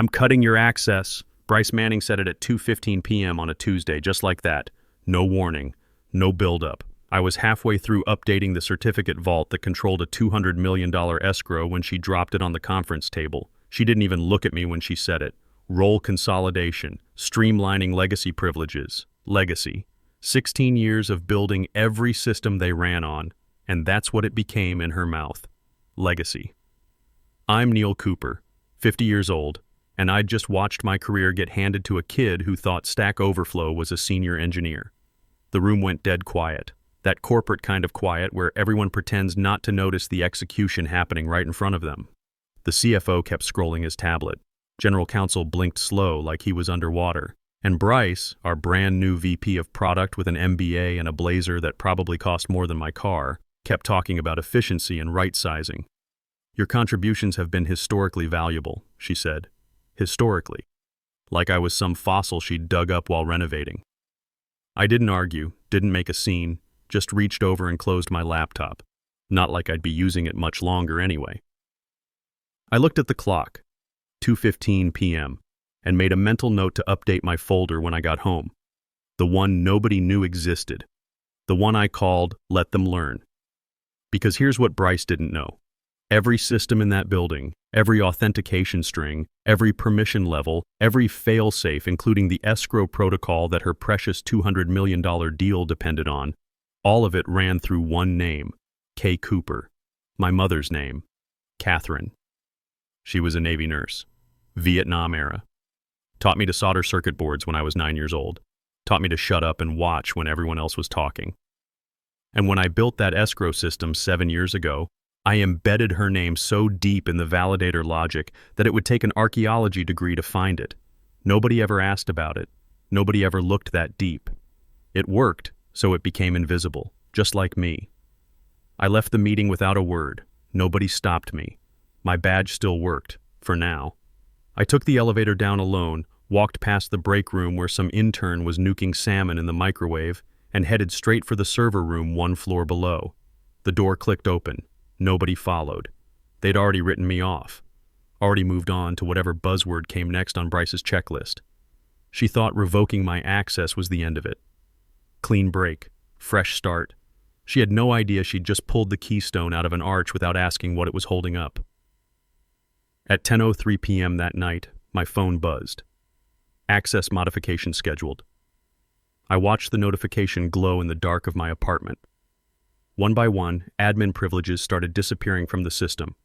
I'm cutting your access. Bryce Manning said it at 2:15 p.m. on a Tuesday, just like that. No warning, no buildup. I was halfway through updating the certificate vault that controlled a $200 million escrow when she dropped it on the conference table. She didn't even look at me when she said it. Role consolidation, streamlining legacy privileges. Legacy. 16 years of building every system they ran on, and that's what it became in her mouth. Legacy. I'm Neil Cooper, 50 years old, and I'd just watched my career get handed to a kid who thought Stack Overflow was a senior engineer. The room went dead quiet. That corporate kind of quiet where everyone pretends not to notice the execution happening right in front of them. The CFO kept scrolling his tablet. General counsel blinked slow like he was underwater. And Bryce, our brand new VP of product with an MBA and a blazer that probably cost more than my car, kept talking about efficiency and right-sizing. Your contributions have been historically valuable, she said. Historically. Like I was some fossil she'd dug up while renovating. I didn't argue, didn't make a scene, just reached over and closed my laptop. Not like I'd be using it much longer anyway. I looked at the clock, 2:15 p.m., and made a mental note to update my folder when I got home. The one nobody knew existed. The one I called Let Them Learn. Because here's what Bryce didn't know. Every system in that building, every authentication string, every permission level, every failsafe, including the escrow protocol that her precious $200 million deal depended on, all of it ran through one name, K. Cooper. My mother's name, Catherine. She was a Navy nurse. Vietnam era. Taught me to solder circuit boards when I was 9 years old. Taught me to shut up and watch when everyone else was talking. And when I built that escrow system 7 years ago, I embedded her name so deep in the validator logic that it would take an archaeology degree to find it. Nobody ever asked about it. Nobody ever looked that deep. It worked, so it became invisible, just like me. I left the meeting without a word. Nobody stopped me. My badge still worked, for now. I took the elevator down alone, walked past the break room where some intern was nuking salmon in the microwave, and headed straight for the server room 1 floor below. The door clicked open. Nobody followed. They'd already written me off. Already moved on to whatever buzzword came next on Bryce's checklist. She thought revoking my access was the end of it. Clean break. Fresh start. She had no idea she'd just pulled the keystone out of an arch without asking what it was holding up. At 10:03 p.m. that night, my phone buzzed. Access modification scheduled. I watched the notification glow in the dark of my apartment. One by one, admin privileges started disappearing from the system.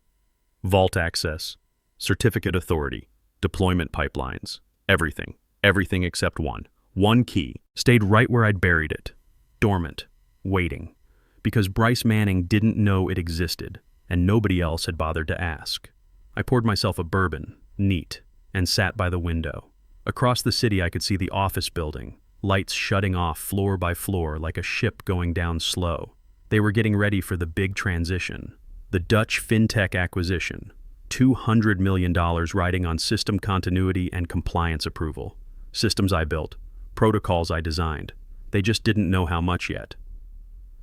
Vault access, certificate authority, deployment pipelines, everything. Everything except one. One key stayed right where I'd buried it. Dormant. Waiting. Because Bryce Manning didn't know it existed, and nobody else had bothered to ask. I poured myself a bourbon, neat, and sat by the window. Across the city I could see the office building, lights shutting off floor by floor like a ship going down slow. They were getting ready for the big transition. The Dutch fintech acquisition. $200 million riding on system continuity and compliance approval. Systems I built. Protocols I designed. They just didn't know how much yet.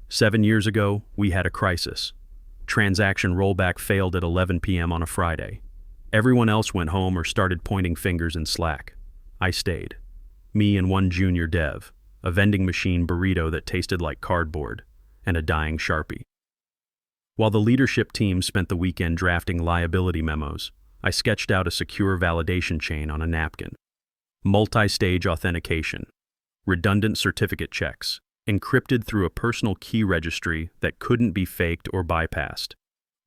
7 years ago, we had a crisis. Transaction rollback failed at 11 p.m. on a Friday. Everyone else went home or started pointing fingers in Slack. I stayed. Me and one junior dev, a vending machine burrito that tasted like cardboard, and a dying Sharpie. While the leadership team spent the weekend drafting liability memos, I sketched out a secure validation chain on a napkin. Multi-stage authentication, redundant certificate checks, encrypted through a personal key registry that couldn't be faked or bypassed.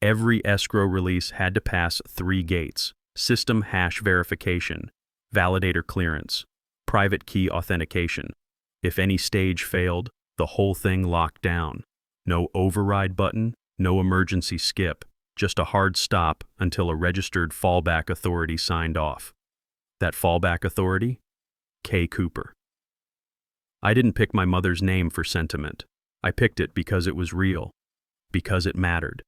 Every escrow release had to pass 3 gates: system hash verification, validator clearance, private key authentication. If any stage failed, the whole thing locked down. No override button, no emergency skip, just a hard stop until a registered fallback authority signed off. That fallback authority? K. Cooper. I didn't pick my mother's name for sentiment. I picked it because it was real, because it mattered,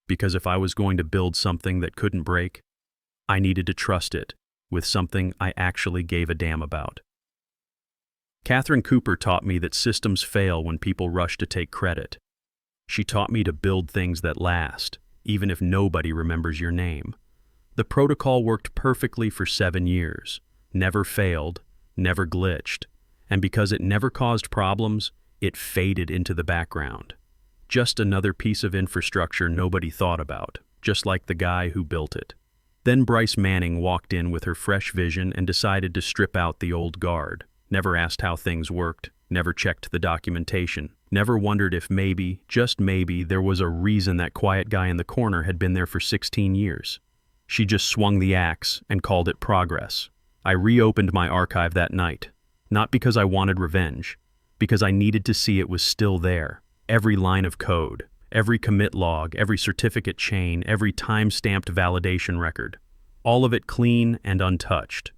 because if I was going to build something that couldn't break, I needed to trust it with something I actually gave a damn about. Catherine Cooper taught me that systems fail when people rush to take credit. She taught me to build things that last, even if nobody remembers your name. The protocol worked perfectly for 7 years, never failed, never glitched, and because it never caused problems, it faded into the background. Just another piece of infrastructure nobody thought about, just like the guy who built it. Then Bryce Manning walked in with her fresh vision and decided to strip out the old guard. Never asked how things worked, never checked the documentation, never wondered if maybe, just maybe, there was a reason that quiet guy in the corner had been there for 16 years. She just swung the axe and called it progress. I reopened my archive that night, not because I wanted revenge, because I needed to see it was still there. Every line of code, every commit log, every certificate chain, every time-stamped validation record. All of it clean and untouched.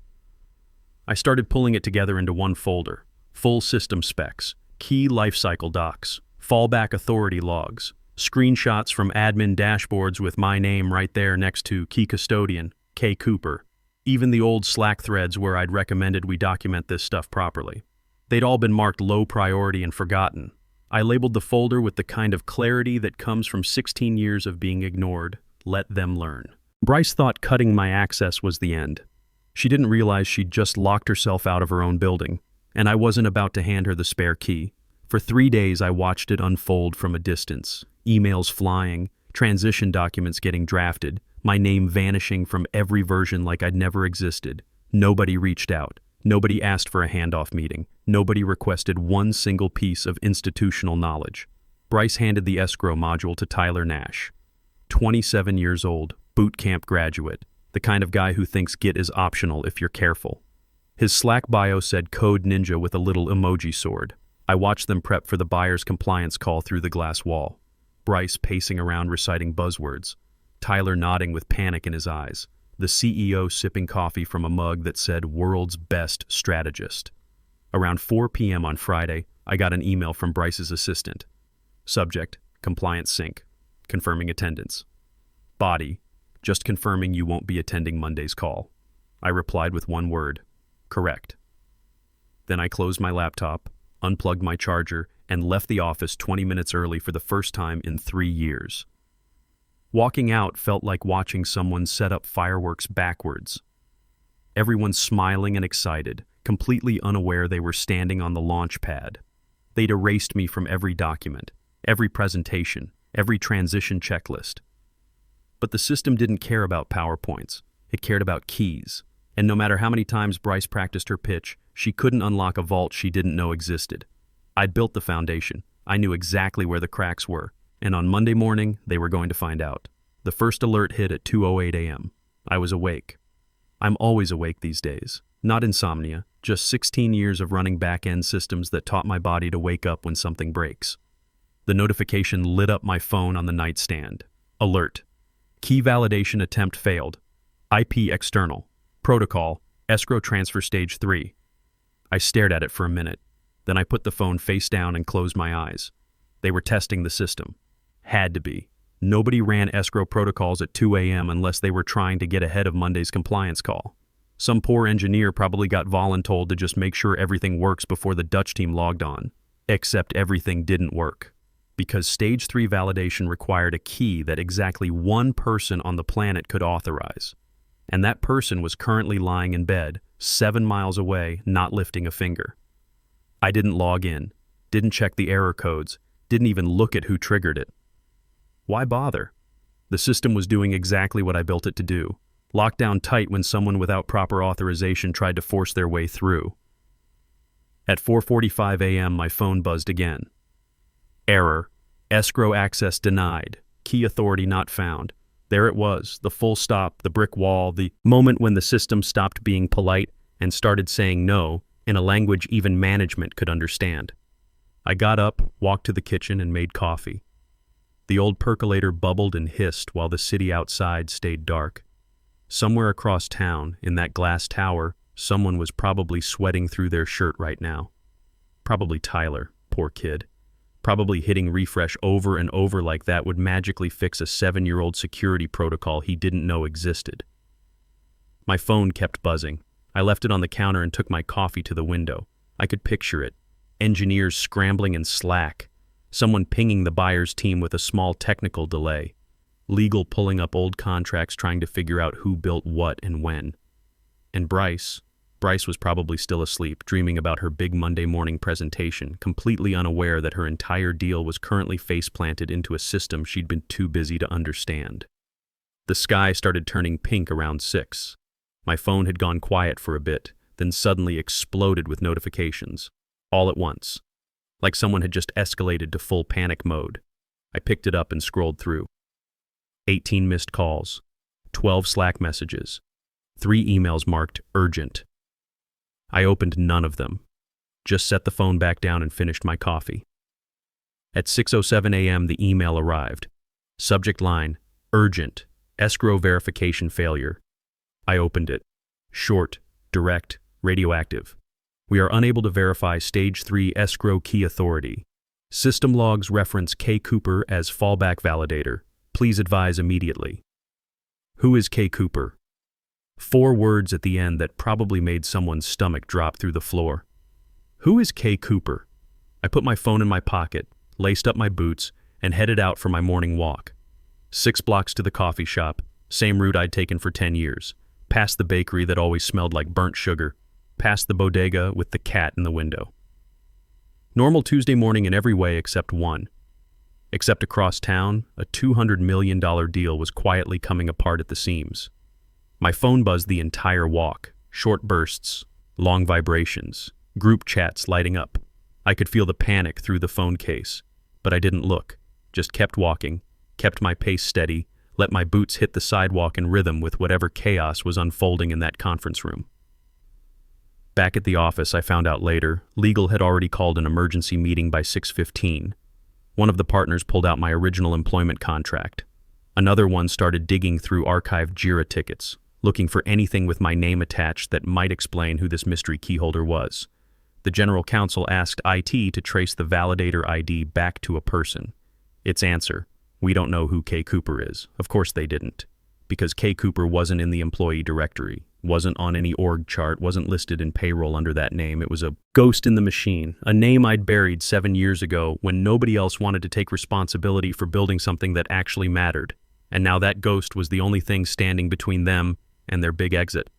I started pulling it together into one folder. Full system specs, key lifecycle docs, fallback authority logs, screenshots from admin dashboards with my name right there next to key custodian, K. Cooper. Even the old Slack threads where I'd recommended we document this stuff properly. They'd all been marked low priority and forgotten. I labeled the folder with the kind of clarity that comes from 16 years of being ignored. Let them learn. Bryce thought cutting my access was the end. She didn't realize she'd just locked herself out of her own building, and I wasn't about to hand her the spare key. For 3 days I watched it unfold from a distance. Emails flying, transition documents getting drafted, my name vanishing from every version like I'd never existed. Nobody reached out. Nobody asked for a handoff meeting. Nobody requested one single piece of institutional knowledge. Bryce handed the escrow module to Tyler Nash. 27 years old, boot camp graduate, the kind of guy who thinks Git is optional if you're careful. His Slack bio said Code Ninja with a little emoji sword. I watched them prep for the buyer's compliance call through the glass wall. Bryce pacing around reciting buzzwords. Tyler nodding with panic in his eyes. The CEO sipping coffee from a mug that said world's best strategist. Around 4 p.m. on Friday, I got an email from Bryce's assistant. Subject, compliance sync, confirming attendance. Body, just confirming you won't be attending Monday's call. I replied with one word, correct. Then I closed my laptop, unplugged my charger, and left the office 20 minutes early for the first time in 3 years. Walking out felt like watching someone set up fireworks backwards. Everyone smiling and excited, completely unaware they were standing on the launch pad. They'd erased me from every document, every presentation, every transition checklist. But the system didn't care about PowerPoints. It cared about keys. And no matter how many times Bryce practiced her pitch, she couldn't unlock a vault she didn't know existed. I'd built the foundation. I knew exactly where the cracks were. And on Monday morning, they were going to find out. The first alert hit at 2:08 a.m. I was awake. I'm always awake these days. Not insomnia, just 16 years of running back-end systems that taught my body to wake up when something breaks. The notification lit up my phone on the nightstand. Alert. Key validation attempt failed. IP external. Protocol. Escrow transfer stage 3. I stared at it for a minute. Then I put the phone face down and closed my eyes. They were testing the system. Had to be. Nobody ran escrow protocols at 2 a.m. unless they were trying to get ahead of Monday's compliance call. Some poor engineer probably got voluntold to just make sure everything works before the Dutch team logged on. Except everything didn't work. Because stage 3 validation required a key that exactly one person on the planet could authorize. And that person was currently lying in bed, 7 miles away, not lifting a finger. I didn't log in, didn't check the error codes, didn't even look at who triggered it. Why bother? The system was doing exactly what I built it to do. Locked down tight when someone without proper authorization tried to force their way through. At 4:45 a.m. my phone buzzed again. Error. Escrow access denied. Key authority not found. There it was, the full stop, the brick wall, the moment when the system stopped being polite and started saying no in a language even management could understand. I got up, walked to the kitchen, and made coffee. The old percolator bubbled and hissed while the city outside stayed dark. Somewhere across town, in that glass tower, someone was probably sweating through their shirt right now. Probably Tyler, poor kid. Probably hitting refresh over and over like that would magically fix a 7-year-old security protocol he didn't know existed. My phone kept buzzing. I left it on the counter and took my coffee to the window. I could picture it. Engineers scrambling in Slack. Someone pinging the buyer's team with a small technical delay. Legal pulling up old contracts trying to figure out who built what and when. And Bryce was probably still asleep, dreaming about her big Monday morning presentation, completely unaware that her entire deal was currently face-planted into a system she'd been too busy to understand. The sky started turning pink around 6. My phone had gone quiet for a bit, then suddenly exploded with notifications. All at once. Like someone had just escalated to full panic mode. I picked it up and scrolled through. 18 missed calls, 12 Slack messages, 3 emails marked urgent. I opened none of them. Just set the phone back down and finished my coffee. At 6:07 a.m. the email arrived. Subject line, urgent, escrow verification failure. I opened it. Short, direct, radioactive. We are unable to verify Stage 3 escrow key authority. System logs reference K. Cooper as fallback validator. Please advise immediately. Who is K. Cooper? 4 words at the end that probably made someone's stomach drop through the floor. Who is K. Cooper? I put my phone in my pocket, laced up my boots, and headed out for my morning walk. 6 blocks to the coffee shop, same route I'd taken for 10 years, past the bakery that always smelled like burnt sugar, past the bodega with the cat in the window. Normal Tuesday morning in every way except one. Except across town, a $200 million deal was quietly coming apart at the seams. My phone buzzed the entire walk, short bursts, long vibrations, group chats lighting up. I could feel the panic through the phone case, but I didn't look, just kept walking, kept my pace steady, let my boots hit the sidewalk in rhythm with whatever chaos was unfolding in that conference room. Back at the office, I found out later, legal had already called an emergency meeting by 6:15. One of the partners pulled out my original employment contract. Another one started digging through archived JIRA tickets, looking for anything with my name attached that might explain who this mystery keyholder was. The general counsel asked IT to trace the validator ID back to a person. Its answer, we don't know who K. Cooper is. Of course they didn't, because K. Cooper wasn't in the employee directory, wasn't on any org chart, wasn't listed in payroll under that name. It was a ghost in the machine, a name I'd buried 7 years ago when nobody else wanted to take responsibility for building something that actually mattered. And now that ghost was the only thing standing between them and their big exit.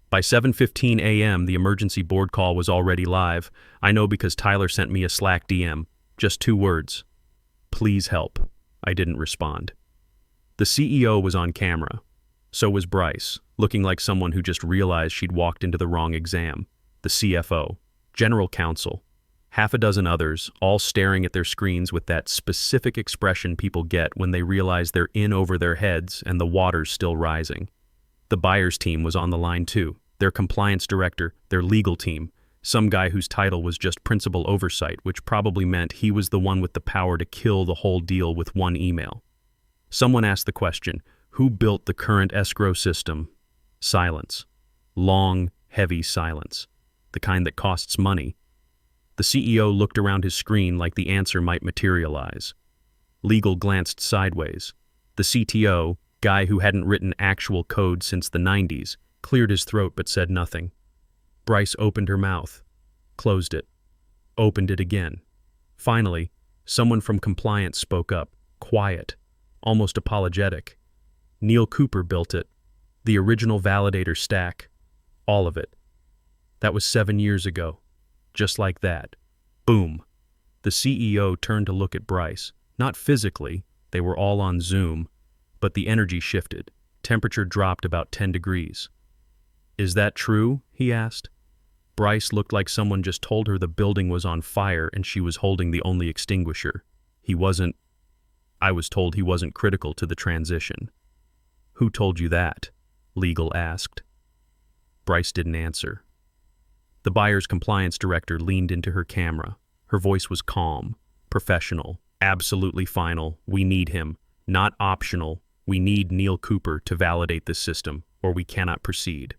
By 7:15 a.m., the emergency board call was already live. I know because Tyler sent me a Slack DM. Just 2 words. Please help. I didn't respond. The CEO was on camera. So was Bryce, looking like someone who just realized she'd walked into the wrong exam. The CFO, general counsel, half a dozen others, all staring at their screens with that specific expression people get when they realize they're in over their heads and the water's still rising. The buyer's team was on the line too. Their compliance director, their legal team, some guy whose title was just principal oversight, which probably meant he was the one with the power to kill the whole deal with one email. Someone asked the question, who built the current escrow system? Silence. Long, heavy silence. The kind that costs money. The CEO looked around his screen like the answer might materialize. Legal glanced sideways. The CTO, guy who hadn't written actual code since the 90s, cleared his throat but said nothing. Bryce opened her mouth, closed it, opened it again. Finally, someone from compliance spoke up, quiet, almost apologetic. Neil Cooper built it. The original validator stack. All of it. That was 7 years ago. Just like that. Boom. The CEO turned to look at Bryce. Not physically, they were all on Zoom, but the energy shifted. Temperature dropped about 10 degrees. Is that true? He asked. Bryce looked like someone just told her the building was on fire and she was holding the only extinguisher. I was told he wasn't critical to the transition. Who told you that? Legal asked. Bryce didn't answer. The buyer's compliance director leaned into her camera. Her voice was calm, professional, absolutely final. We need him. Not optional. We need Neil Cooper to validate this system, or we cannot proceed.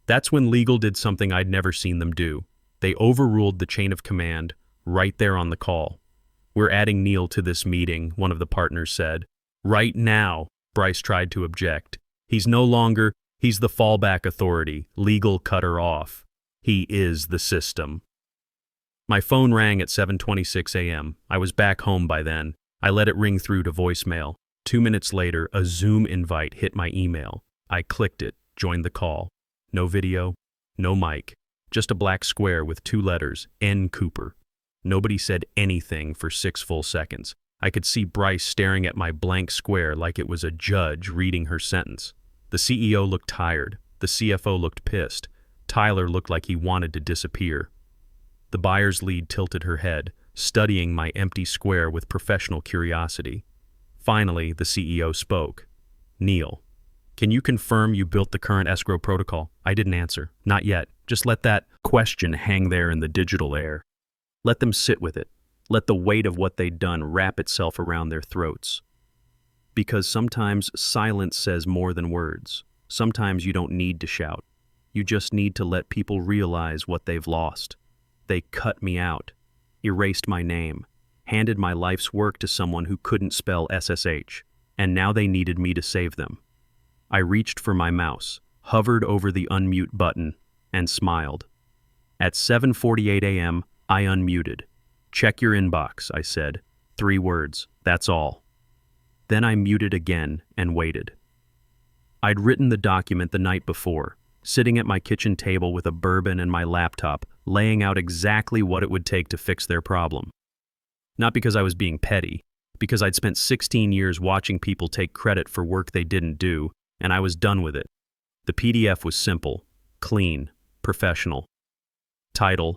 That's when legal did something I'd never seen them do. They overruled the chain of command right there on the call. We're adding Neil to this meeting, one of the partners said. Right now, Bryce tried to object. He's the fallback authority. Legal cut her off. He is the system. My phone rang at 7:26 a.m. I was back home by then. I let it ring through to voicemail. 2 minutes later, a Zoom invite hit my email. I clicked it, joined the call. No video, no mic, just a black square with 2 letters, N. Cooper. Nobody said anything for 6 full seconds. I could see Bryce staring at my blank square like it was a judge reading her sentence. The CEO looked tired. The CFO looked pissed. Tyler looked like he wanted to disappear. The buyer's lead tilted her head, studying my empty square with professional curiosity. Finally, the CEO spoke. "Neil, can you confirm you built the current escrow protocol?" I didn't answer. Not yet. Just let that question hang there in the digital air. Let them sit with it. Let the weight of what they'd done wrap itself around their throats. Because sometimes silence says more than words. Sometimes you don't need to shout. You just need to let people realize what they've lost. They cut me out, erased my name, handed my life's work to someone who couldn't spell SSH, and now they needed me to save them. I reached for my mouse, hovered over the unmute button, and smiled. At 7:48 a.m., I unmuted. "Check your inbox," I said. 3 words, that's all. Then I muted again and waited. I'd written the document the night before, sitting at my kitchen table with a bourbon and my laptop, laying out exactly what it would take to fix their problem. Not because I was being petty, because I'd spent 16 years watching people take credit for work they didn't do, and I was done with it. The PDF was simple, clean, professional. Title: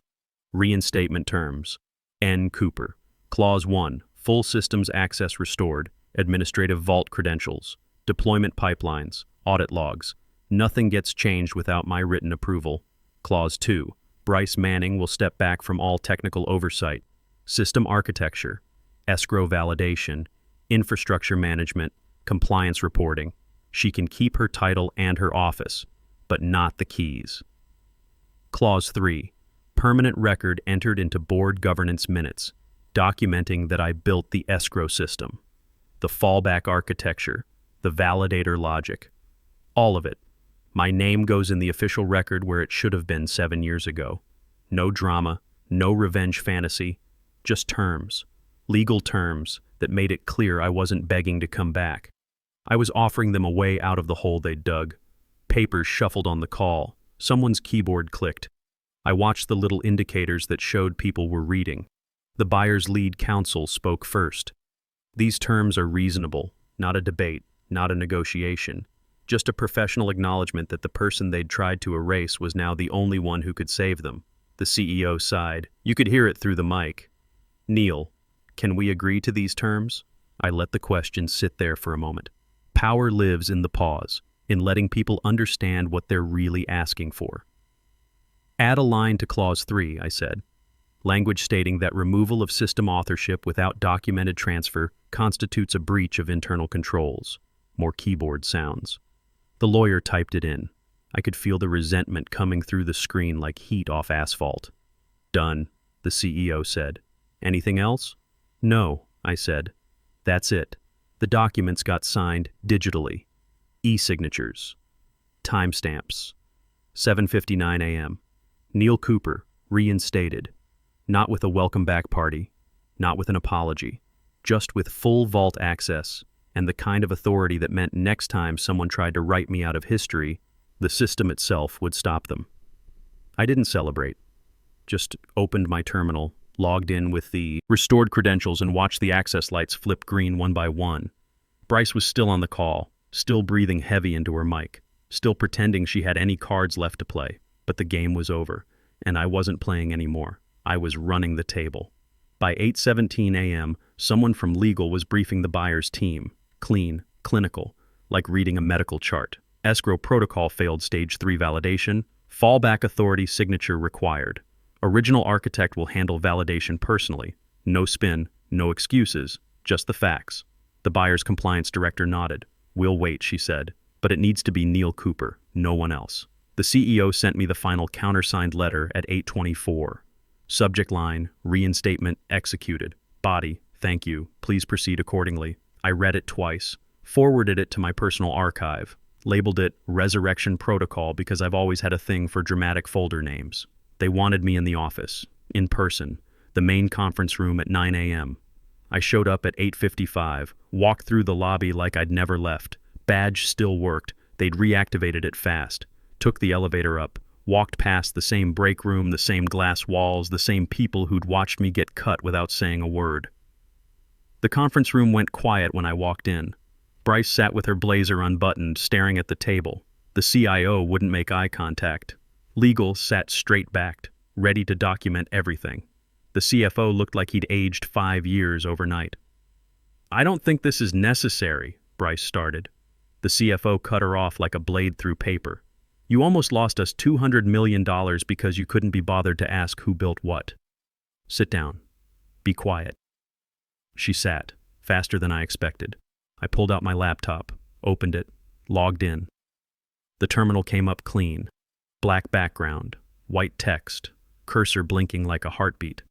Reinstatement Terms. N. Cooper. Clause 1. Full systems access restored. Administrative vault credentials. Deployment pipelines. Audit logs. Nothing gets changed without my written approval. Clause 2. Bryce Manning will step back from all technical oversight. System architecture. Escrow validation. Infrastructure management. Compliance reporting. She can keep her title and her office, but not the keys. Clause 3. Permanent record entered into board governance minutes, documenting that I built the escrow system, the fallback architecture, the validator logic. All of it. My name goes in the official record where it should have been 7 years ago. No drama, no revenge fantasy, just terms, legal terms that made it clear I wasn't begging to come back. I was offering them a way out of the hole they'd dug. Papers shuffled on the call. Someone's keyboard clicked. I watched the little indicators that showed people were reading. The buyer's lead counsel spoke first. "These terms are reasonable, not a debate, not a negotiation, just a professional acknowledgement that the person they'd tried to erase was now the only one who could save them." The CEO sighed. You could hear it through the mic. "Neil, can we agree to these terms?" I let the question sit there for a moment. Power lives in the pause, in letting people understand what they're really asking for. "Add a line to Clause 3, I said. Language stating that removal of system authorship without documented transfer constitutes a breach of internal controls. More keyboard sounds. The lawyer typed it in. I could feel the resentment coming through the screen like heat off asphalt. "Done," the CEO said. "Anything else?" "No," I said. "That's it." The documents got signed digitally. E-signatures. Timestamps. 7:59 a.m. Neil Cooper, reinstated. Not with a welcome back party, not with an apology, just with full vault access and the kind of authority that meant next time someone tried to write me out of history, the system itself would stop them. I didn't celebrate, just opened my terminal, logged in with the restored credentials and watched the access lights flip green one by one. Bryce was still on the call, still breathing heavy into her mic, still pretending she had any cards left to play. But the game was over, and I wasn't playing anymore. I was running the table. By 8:17 a.m., someone from legal was briefing the buyer's team. Clean, clinical, like reading a medical chart. Escrow protocol failed stage 3 validation. Fallback authority signature required. Original architect will handle validation personally. No spin, no excuses, just the facts. The buyer's compliance director nodded. "We'll wait," she said. "But it needs to be Neil Cooper, no one else." The CEO sent me the final countersigned letter at 8:24. Subject line, reinstatement executed. Body, thank you. Please proceed accordingly. I read it twice, forwarded it to my personal archive, labeled it Resurrection Protocol because I've always had a thing for dramatic folder names. They wanted me in the office, in person, the main conference room at 9 a.m. I showed up at 8:55, walked through the lobby like I'd never left. Badge still worked. They'd reactivated it fast. Took the elevator up. Walked past the same break room, the same glass walls, the same people who'd watched me get cut without saying a word. The conference room went quiet when I walked in. Bryce sat with her blazer unbuttoned, staring at the table. The CIO wouldn't make eye contact. Legal sat straight-backed, ready to document everything. The CFO looked like he'd aged 5 years overnight. "I don't think this is necessary," Bryce started. The CFO cut her off like a blade through paper. "You almost lost us $200 million because you couldn't be bothered to ask who built what. Sit down. Be quiet." She sat, faster than I expected. I pulled out my laptop, opened it, logged in. The terminal came up clean. Black background, white text, cursor blinking like a heartbeat.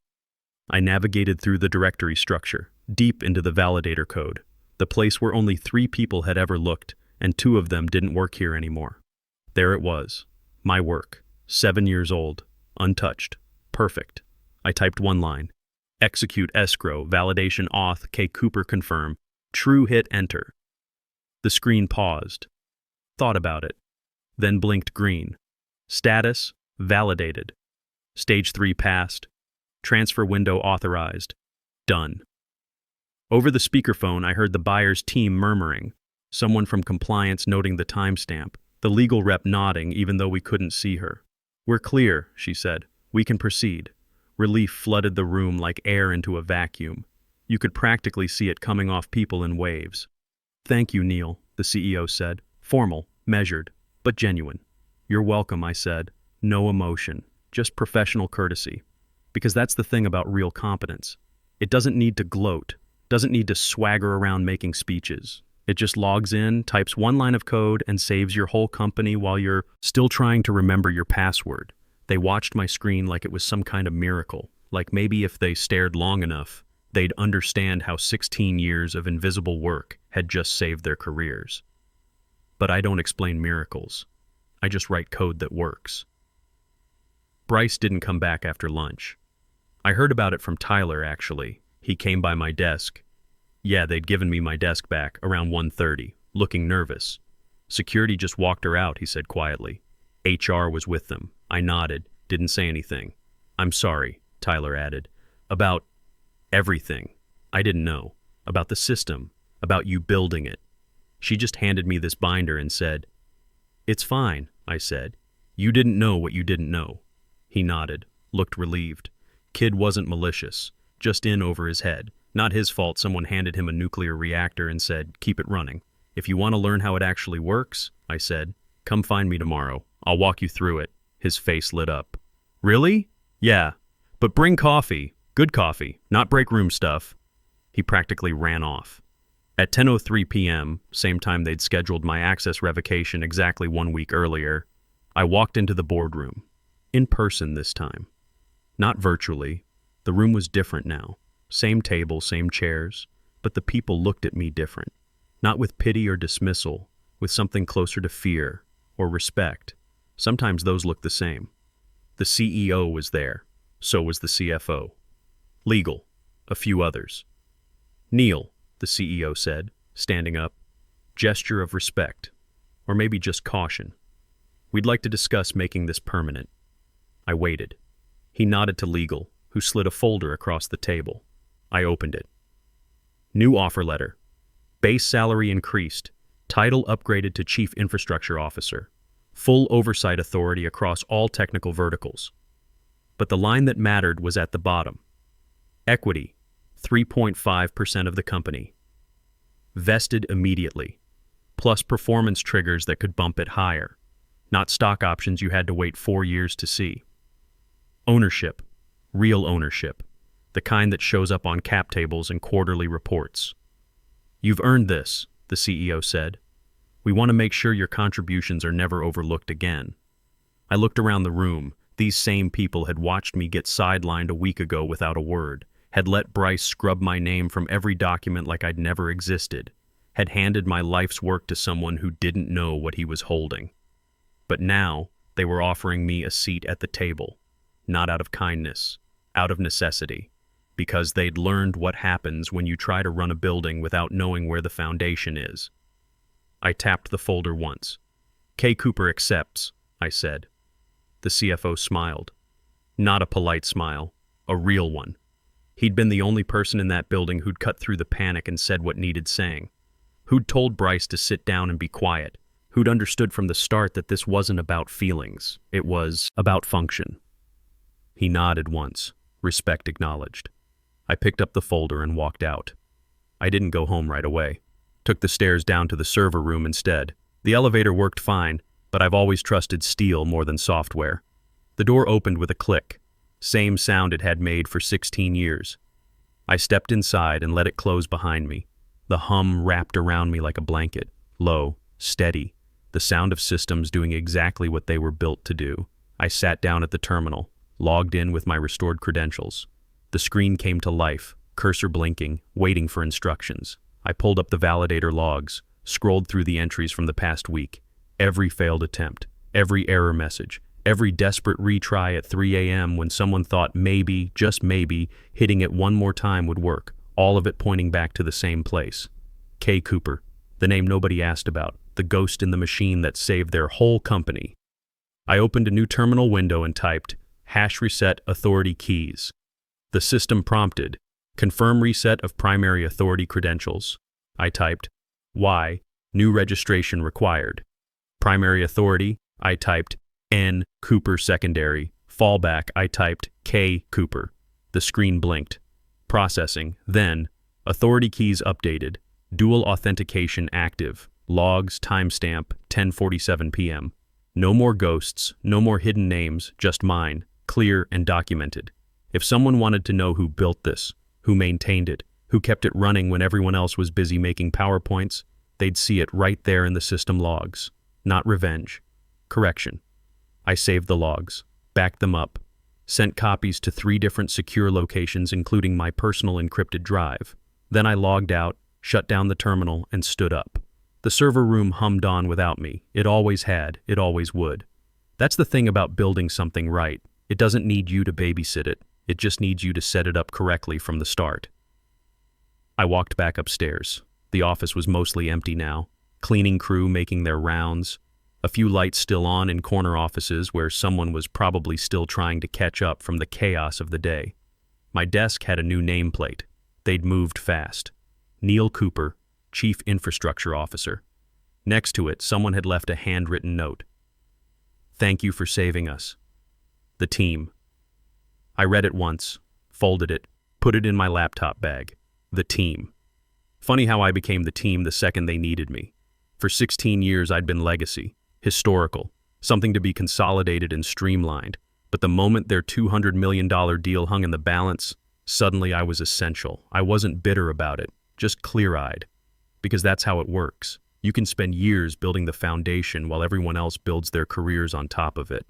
I navigated through the directory structure, deep into the validator code, the place where only 3 people had ever looked, and 2 of them didn't work here anymore. There it was, my work, 7 years old, untouched, perfect. I typed 1 line. Execute escrow, validation auth, K. Cooper confirm. True, hit enter. The screen paused. Thought about it. Then blinked green. Status, validated. Stage 3 passed. Transfer window authorized. Done. Over the speakerphone, I heard the buyer's team murmuring. Someone from compliance noting the timestamp. The legal rep nodding even though we couldn't see her. "We're clear," she said. "We can proceed." Relief flooded the room like air into a vacuum. You could practically see it coming off people in waves. "Thank you, Neil," the CEO said. Formal, measured, but genuine. "You're welcome," I said. No emotion, just professional courtesy. Because that's the thing about real competence. It doesn't need to gloat, doesn't need to swagger around making speeches. It just logs in, types 1 line of code, and saves your whole company while you're still trying to remember your password. They watched my screen like it was some kind of miracle, like maybe if they stared long enough, they'd understand how 16 years of invisible work had just saved their careers. But I don't explain miracles. I just write code that works. Bryce didn't come back after lunch. I heard about it from Tyler, actually. He came by my desk. Yeah, they'd given me my desk back around 1:30, looking nervous. "Security just walked her out," he said quietly. HR was with them. I nodded, didn't say anything. "I'm sorry," Tyler added. "About everything. I didn't know. About the system. About you building it." She just handed me this binder and said, "It's fine," I said. "You didn't know what you didn't know." He nodded, looked relieved. Kid wasn't malicious, just in over his head. Not his fault someone handed him a nuclear reactor and said, "Keep it running." "If you want to learn how it actually works," I said, "come find me tomorrow. I'll walk you through it." His face lit up. "Really?" "Yeah. But bring coffee. Good coffee, not break room stuff." He practically ran off. At 10:03 p.m., same time they'd scheduled my access revocation exactly 1 week earlier, I walked into the boardroom. In person this time. Not virtually. The room was different now. Same table, same chairs, but the people looked at me different. Not with pity or dismissal, with something closer to fear or respect. Sometimes those look the same. The CEO was there. So was the CFO. Legal. A few others. "Neil," the CEO said, standing up. Gesture of respect. Or maybe just caution. "We'd like to discuss making this permanent." I waited. He nodded to legal, who slid a folder across the table. I opened it. New offer letter. Base salary increased. Title upgraded to Chief Infrastructure Officer. Full oversight authority across all technical verticals. But the line that mattered was at the bottom. Equity, 3.5% of the company. Vested immediately. Plus performance triggers that could bump it higher. Not stock options you had to wait 4 years to see. Ownership. Real ownership. The kind that shows up on cap tables and quarterly reports. "You've earned this," the CEO said. "We want to make sure your contributions are never overlooked again." I looked around the room. These same people had watched me get sidelined a week ago without a word, had let Bryce scrub my name from every document like I'd never existed, had handed my life's work to someone who didn't know what he was holding. But now, they were offering me a seat at the table. Not out of kindness, out of necessity. because they'd learned what happens when you try to run a building without knowing where the foundation is. I tapped the folder once. K. Cooper accepts, I said. The CFO smiled. Not a polite smile, a real one. He'd been the only person in that building who'd cut through the panic and said what needed saying. Who'd told Bryce to sit down and be quiet. Who'd understood from the start that this wasn't about feelings. It was about function. He nodded once, respect acknowledged. I picked up the folder and walked out. I didn't go home right away. Took the stairs down to the server room instead. The elevator worked fine, but I've always trusted steel more than software. The door opened with a click. Same sound it had made for 16 years. I stepped inside and let it close behind me. The hum wrapped around me like a blanket, low, steady, the sound of systems doing exactly what they were built to do. I sat down at the terminal, logged in with my restored credentials. The screen came to life, cursor blinking, waiting for instructions. I pulled up the validator logs, scrolled through the entries from the past week. Every failed attempt, every error message, every desperate retry at 3 a.m. when someone thought maybe, just maybe, hitting it one more time would work, all of it pointing back to the same place. K. Cooper, the name nobody asked about, the ghost in the machine that saved their whole company. I opened a new terminal window and typed, #reset authority keys. The system prompted, confirm reset of primary authority credentials. I typed, Y, new registration required. Primary authority, I typed, N. Cooper secondary. Fallback, I typed, K. Cooper. The screen blinked. Processing, then, authority keys updated, dual authentication active, logs, timestamp, 10:47 p.m. No more ghosts, no more hidden names, just mine, clear and documented. If someone wanted to know who built this, who maintained it, who kept it running when everyone else was busy making PowerPoints, they'd see it right there in the system logs. Not revenge. Correction. I saved the logs, backed them up, sent copies to 3 different secure locations including my personal encrypted drive. Then I logged out, shut down the terminal, and stood up. The server room hummed on without me. It always had, it always would. That's the thing about building something right. It doesn't need you to babysit it. It just needs you to set it up correctly from the start. I walked back upstairs. The office was mostly empty now. Cleaning crew making their rounds. A few lights still on in corner offices where someone was probably still trying to catch up from the chaos of the day. My desk had a new nameplate. They'd moved fast. Neil Cooper, Chief Infrastructure Officer. Next to it, someone had left a handwritten note. Thank you for saving us. The team. I read it once, folded it, put it in my laptop bag. The team. Funny how I became the team the second they needed me. For 16 years I'd been legacy, historical, something to be consolidated and streamlined. But the moment their $200 million deal hung in the balance, suddenly I was essential. I wasn't bitter about it, just clear-eyed. Because that's how it works. You can spend years building the foundation while everyone else builds their careers on top of it.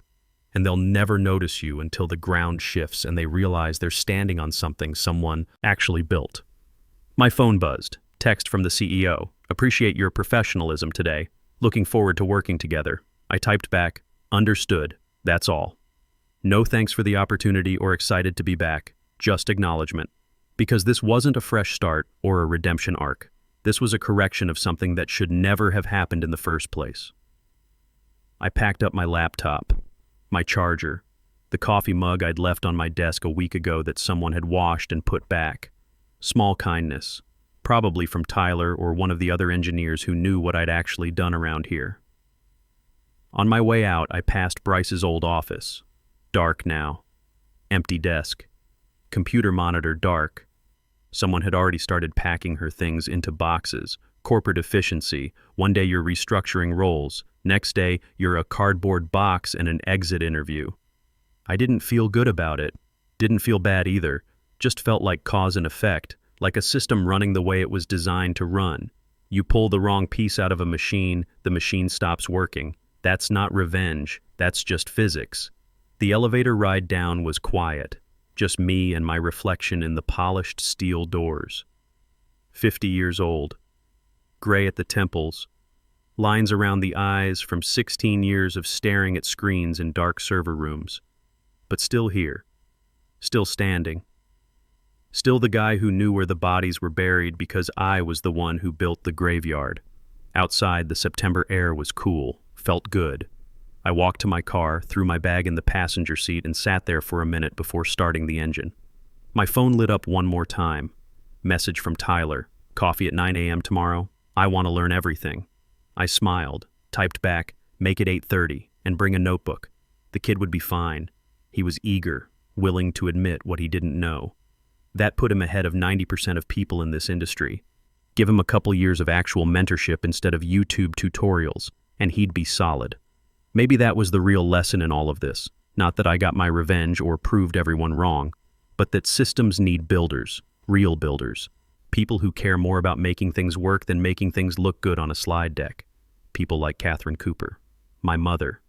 And they'll never notice you until the ground shifts and they realize they're standing on something someone actually built. My phone buzzed. Text from the CEO. Appreciate your professionalism today. Looking forward to working together. I typed back, understood, that's all. No thanks for the opportunity or excited to be back, just acknowledgement. Because this wasn't a fresh start or a redemption arc. This was a correction of something that should never have happened in the first place. I packed up my laptop, my charger, the coffee mug I'd left on my desk a week ago that someone had washed and put back. Small kindness, probably from Tyler or one of the other engineers who knew what I'd actually done around here. On my way out, I passed Bryce's old office. Dark now. Empty desk. Computer monitor dark. Someone had already started packing her things into boxes. Corporate efficiency. One day you're restructuring roles. Next day, you're a cardboard box and an exit interview. I didn't feel good about it. Didn't feel bad either. Just felt like cause and effect, like a system running the way it was designed to run. You pull the wrong piece out of a machine, the machine stops working. That's not revenge. That's just physics. The elevator ride down was quiet. Just me and my reflection in the polished steel doors. 50 years old. Gray at the temples. Lines around the eyes from 16 years of staring at screens in dark server rooms. But still here. Still standing. Still the guy who knew where the bodies were buried because I was the one who built the graveyard. Outside, the September air was cool, felt good. I walked to my car, threw my bag in the passenger seat, and sat there for a minute before starting the engine. My phone lit up one more time. Message from Tyler. Coffee at 9 a.m. tomorrow? I want to learn everything. I smiled, typed back, make it 8:30, and bring a notebook. The kid would be fine. He was eager, willing to admit what he didn't know. That put him ahead of 90% of people in this industry. Give him a couple years of actual mentorship instead of YouTube tutorials, and he'd be solid. Maybe that was the real lesson in all of this. Not that I got my revenge or proved everyone wrong, but that systems need builders, real builders. People who care more about making things work than making things look good on a slide deck. People like Catherine Cooper, my mother,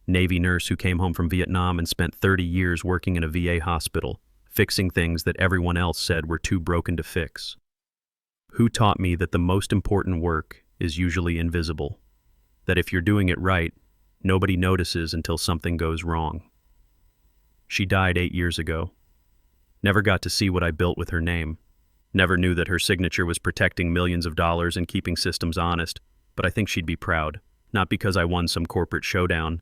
Navy nurse who came home from Vietnam and spent 30 years working in a VA hospital, fixing things that everyone else said were too broken to fix. Who taught me that the most important work is usually invisible, that if you're doing it right, nobody notices until something goes wrong. She died 8 years ago. Never got to see what I built with her name. Never knew that her signature was protecting millions of dollars and keeping systems honest, but I think she'd be proud, not because I won some corporate showdown,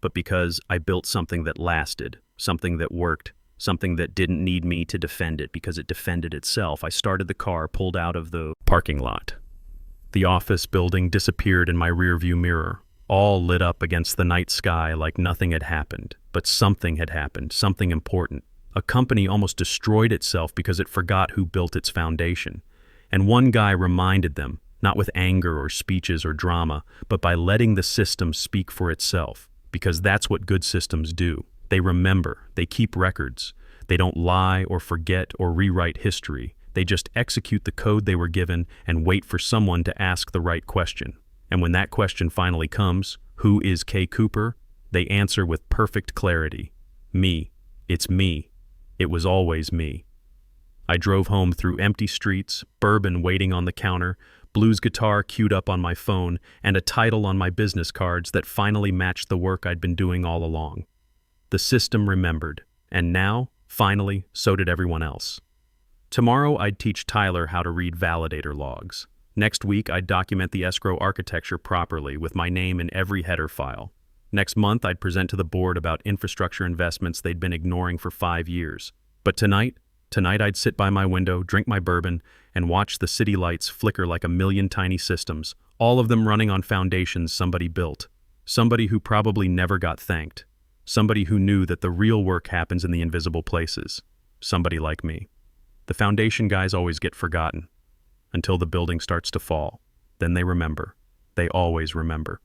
but because I built something that lasted, something that worked, something that didn't need me to defend it because it defended itself. I started the car, pulled out of the parking lot. The office building disappeared in my rearview mirror, all lit up against the night sky like nothing had happened. But something had happened, something important. A company almost destroyed itself because it forgot who built its foundation. And one guy reminded them, not with anger or speeches or drama, but by letting the system speak for itself. Because that's what good systems do. They remember, they keep records. They don't lie or forget or rewrite history. They just execute the code they were given and wait for someone to ask the right question. And when that question finally comes, who is K. Cooper? They answer with perfect clarity. Me. It's me. It was always me. I drove home through empty streets, bourbon waiting on the counter, blues guitar queued up on my phone, and a title on my business cards that finally matched the work I'd been doing all along. The system remembered, and now, finally, so did everyone else. Tomorrow I'd teach Tyler how to read validator logs. Next week I'd document the escrow architecture properly with my name in every header file. Next month I'd present to the board about infrastructure investments they'd been ignoring for 5 years. But tonight I'd sit by my window, drink my bourbon, and watch the city lights flicker like a million tiny systems, all of them running on foundations somebody built. Somebody who probably never got thanked. Somebody who knew that the real work happens in the invisible places. Somebody like me. The foundation guys always get forgotten. Until the building starts to fall. Then they remember. They always remember.